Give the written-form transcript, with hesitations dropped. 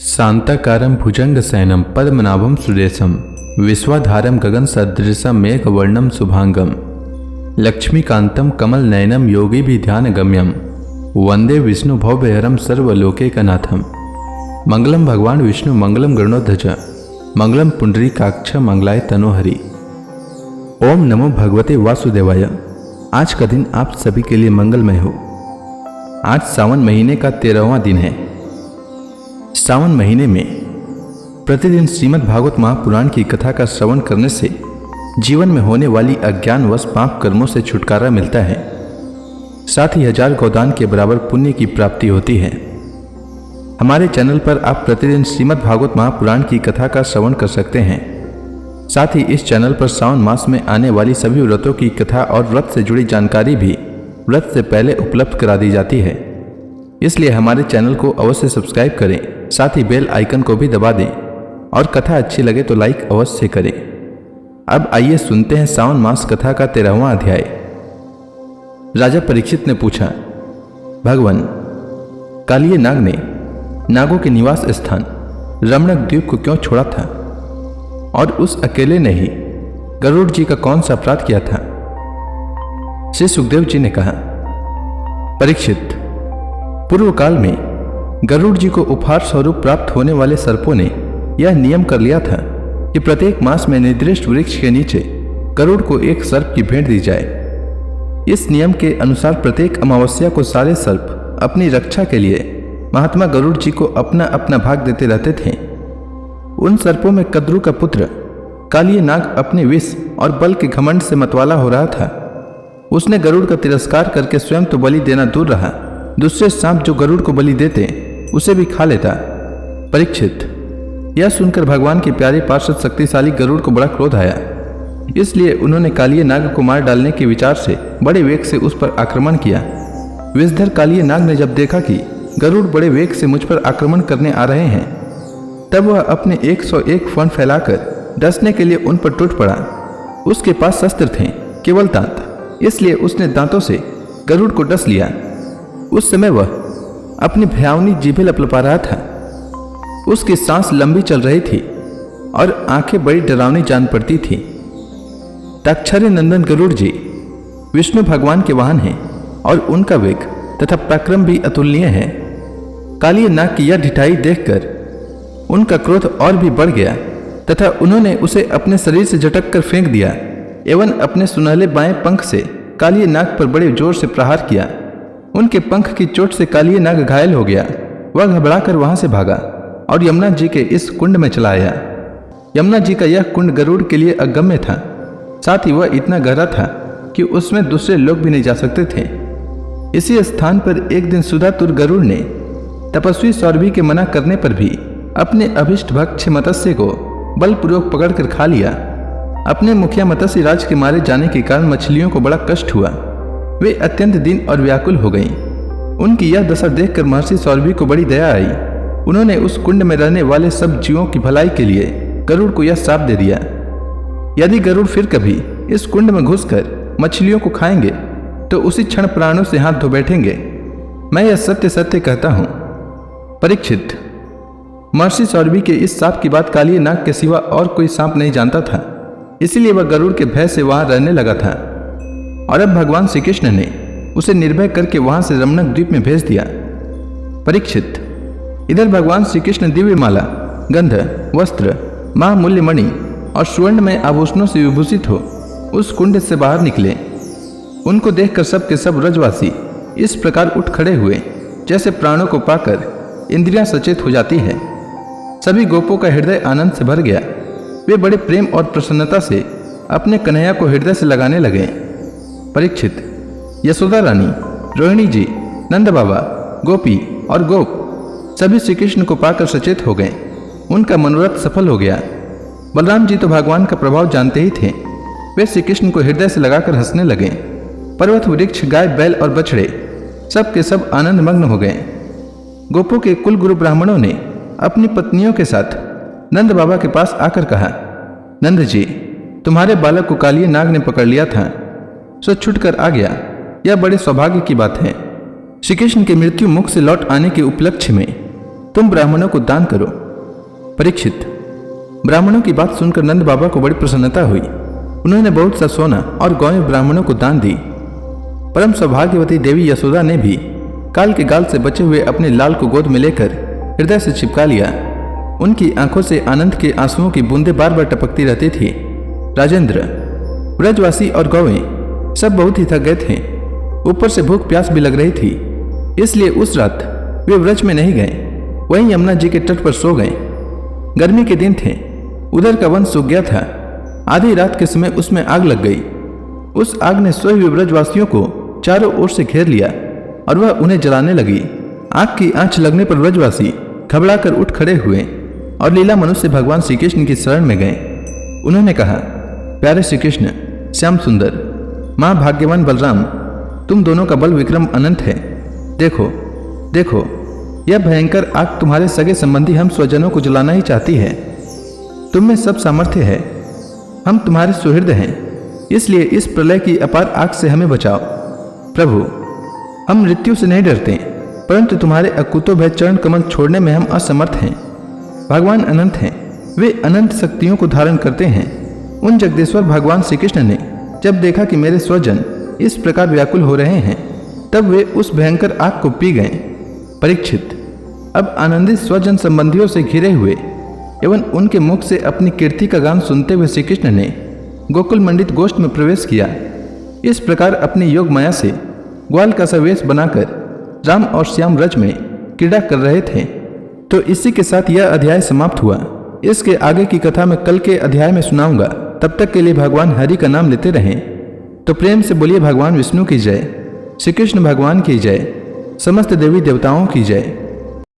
शांताकारं भुजंगशयनं पद्मनाभं सुरेशं विश्वाधारं गगनसदृशं मेघवर्णं शुभांगं लक्ष्मीकान्तं कमलनयनं योगिभिध्यानगम्यं वंदे विष्णु भवभयहरं सर्वलोकैकनाथं। मंगलम भगवान विष्णु मंगलम गरुड़ध्वज मंगलम पुंडरीकाक्ष मंगलाय तनोहरि। ओम नमो भगवते वासुदेवाय। आज का दिन आप सभी के लिए मंगलमय हो। आज सावन महीने का 13वां दिन है। सावन महीने में प्रतिदिन श्रीमद् भागवत महापुराण की कथा का श्रवण करने से जीवन में होने वाली अज्ञानवश पाप कर्मों से छुटकारा मिलता है। साथ ही 1000 गोदान के बराबर पुण्य की प्राप्ति होती है। हमारे चैनल पर आप प्रतिदिन श्रीमद् भागवत महापुराण की कथा का श्रवण कर सकते हैं। साथ ही इस चैनल पर सावन मास में आने वाली सभी व्रतों की कथा और व्रत से जुड़ी जानकारी भी व्रत से पहले उपलब्ध करा दी जाती है। इसलिए हमारे चैनल को अवश्य सब्सक्राइब करें, साथ ही बेल आइकन को भी दबा दें और कथा अच्छी लगे तो लाइक अवश्य करें। अब आइए सुनते हैं सावन मास कथा का 13वां अध्याय। राजा परीक्षित ने पूछा, भगवान, कालिये नाग ने नागों के निवास स्थान रमणक द्वीप को क्यों छोड़ा था और उस अकेले ने ही गरुड़ जी का कौन सा अपराध किया था? श्री सुखदेव जी ने कहा, परीक्षित, पूर्व काल में गरुड़ जी को उपहार स्वरूप प्राप्त होने वाले सर्पों ने यह नियम कर लिया था कि प्रत्येक मास में निर्दिष्ट वृक्ष के नीचे गरुड़ को एक सर्प की भेंट दी जाए। इस नियम के अनुसार प्रत्येक अमावस्या को सारे सर्प अपनी रक्षा के लिए महात्मा गरुड़ जी को अपना अपना भाग देते रहते थे। उन सर्पों में कद्रु का पुत्र कालिये नाग अपने विष और बल के घमंड से मतवाला हो रहा था। उसने गरुड़ का तिरस्कार करके स्वयं तो बलि देना दूर रहा, दूसरे सांप जो गरुड़ को बलि देते उसे भी खा लेता। परीक्षित, यह सुनकर भगवान के प्यारे पार्षद शक्तिशाली गरुड़ को बड़ा क्रोध आया। इसलिए उन्होंने कालिये नाग को मार डालने के विचार से बड़े वेग से उस पर आक्रमण किया। विषधर कालिये नाग ने जब देखा कि गरुड़ बड़े वेग से मुझ पर आक्रमण करने आ रहे हैं, तब वह अपने 101 फण फैलाकर डसने के लिए उन पर टूट पड़ा। उसके पास शस्त्र थे, केवल दांत, इसलिए उसने दांतों से गरुड़ को डस लिया। उस समय वह अपनी भयावनी जीभें लपलपा रहा था। उसकी सांस लंबी चल रही थी और आंखें बड़ी डरावनी जान पड़ती थी। ताक्षर्य नंदन गरुड़ जी विष्णु भगवान के वाहन हैं और उनका वेग तथा पराक्रम भी अतुलनीय है। कालिये नाग की यह ढिठाई देखकर उनका क्रोध और भी बढ़ गया तथा उन्होंने उसे अपने शरीर से झटक कर फेंक दिया एवं अपने सुनहले बाएं पंख से कालिये नाग पर बड़े जोर से प्रहार किया। उनके पंख की चोट से कालिये नाग घायल हो गया। वह घबराकर वहां से भागा और यमुना जी के इस कुंड में चला आया। यमुना जी का यह कुंड गरुड़ के लिए अगम्य था, साथ ही वह इतना गहरा था कि उसमें दूसरे लोग भी नहीं जा सकते थे। इसी स्थान पर एक दिन सुधातुर गरुड़ ने तपस्वी सौरभी के मना करने पर भी अपने अभिष्ट भक्ष्य मत्स्य को बलपूर्वक पकड़कर खा लिया। अपने मुखिया मत्स्य राज के मारे जाने के कारण मछलियों को बड़ा कष्ट हुआ। वे अत्यंत दीन और व्याकुल हो गईं। उनकी यह दशा देखकर महर्षि सौरभी को बड़ी दया आई। उन्होंने उस कुंड में रहने वाले सब जीवों की भलाई के लिए गरुड़ को यह शाप दे दिया, यदि गरुड़ फिर कभी इस कुंड में घुसकर मछलियों को खाएंगे तो उसी क्षण प्राणों से हाथ धो बैठेंगे। मैं यह सत्य सत्य कहता हूं। परीक्षित, महर्षि सौरभी के इस सांप की बात कालिये नाग के सिवा और कोई सांप नहीं जानता था, इसलिए वह गरुड़ के भय से वहां रहने लगा था। और अब भगवान श्री कृष्ण ने उसे निर्भय करके वहां से रमणक द्वीप में भेज दिया। परीक्षित, इधर भगवान श्री कृष्ण दिव्य माला, गंध, वस्त्र, महामूल्य मणि और स्वर्णमय आभूषणों से विभूषित हो उस कुंड से बाहर निकले। उनको देखकर सब के सब ब्रजवासी इस प्रकार उठ खड़े हुए जैसे प्राणों को पाकर इंद्रियां सचेत हो जाती है। सभी गोपों का हृदय आनंद से भर गया। वे बड़े प्रेम और प्रसन्नता से अपने कन्हैया को हृदय से लगाने लगे। परीक्षित, यशोदा रानी, रोहिणी जी, नंद बाबा, गोपी और गोप सभी श्री कृष्ण को पाकर सचेत हो गए। उनका मनोरथ सफल हो गया। बलराम जी तो भगवान का प्रभाव जानते ही थे। वे श्री कृष्ण को हृदय से लगाकर हंसने लगे। पर्वत, वृक्ष, गाय, बैल और बछड़े सब के सब आनंद मग्न हो गए। गोपों के कुल गुरु ब्राह्मणों ने अपनी पत्नियों के साथ नंद बाबा के पास आकर कहा, नंद जी, तुम्हारे बालक को कालिये नाग ने पकड़ लिया था, सो छुटकर आ गया। यह बड़े सौभाग्य की बात है। श्री कृष्ण के मृत्यु मुख से लौट आने के उपलक्ष्य में तुम ब्राह्मणों को दान करो। परीक्षित। ब्राह्मणों की बात सुनकर नंद बाबा को बड़ी प्रसन्नता हुई। उन्होंने बहुत सा सोना और गौएं ब्राह्मणों को दान दी। परम सौभाग्यवती देवी यशोदा ने भी काल के गाल से बचे हुए अपने लाल को गोद में लेकर हृदय से चिपका लिया। उनकी आंखों से आनंद के आंसुओं की बूंदें बार बार टपकती रहती थी। राजेंद्र, ब्रजवासी और गौएं सब बहुत ही थक गए थे। ऊपर से भूख प्यास भी लग रही थी, इसलिए उस रात वे व्रज में नहीं गए, वहीं यमुना जी के तट पर सो गए। गर्मी के दिन थे, उधर का वन सूख गया था। आधी रात के समय उसमें आग लग गई। उस आग ने सोए हुए ब्रजवासियों को चारों ओर से घेर लिया और वह उन्हें जलाने लगी। आग की आंच लगने पर ब्रजवासी घबराकर उठ खड़े हुए और लीला मनुष्य भगवान श्री कृष्ण की शरण में गए। उन्होंने कहा, प्यारे श्री कृष्ण, श्याम सुंदर, माँ भाग्यवान बलराम, तुम दोनों का बल विक्रम अनंत है। देखो देखो, यह भयंकर आग तुम्हारे सगे संबंधी हम स्वजनों को जलाना ही चाहती है। तुम में सब सामर्थ्य है, हम तुम्हारे सुहृद हैं, इसलिए इस प्रलय की अपार आग से हमें बचाओ। प्रभु, हम मृत्यु से नहीं डरते, परंतु तुम्हारे अकुतो भय चरण कमल छोड़ने में हम असमर्थ हैं। भगवान अनंत हैं, वे अनंत शक्तियों को धारण करते हैं। उन जगदीश्वर भगवान श्री कृष्ण ने जब देखा कि मेरे स्वजन इस प्रकार व्याकुल हो रहे हैं, तब वे उस भयंकर आग को पी गए। परीक्षित। अब आनंदित स्वजन संबंधियों से घिरे हुए एवं उनके मुख से अपनी कीर्ति का गान सुनते हुए श्री कृष्ण ने गोकुल मंडित गोष्ठ में प्रवेश किया। इस प्रकार अपनी योग माया से ग्वाल का सवेश बनाकर राम और श्याम रज में क्रीड़ा कर रहे थे। तो इसी के साथ यह अध्याय समाप्त हुआ। इसके आगे की कथा मैं कल के अध्याय में सुनाऊंगा। तब तक के लिए भगवान हरि का नाम लेते रहें। तो प्रेम से बोलिए भगवान विष्णु की जय, श्री कृष्ण भगवान की जय, समस्त देवी देवताओं की जय।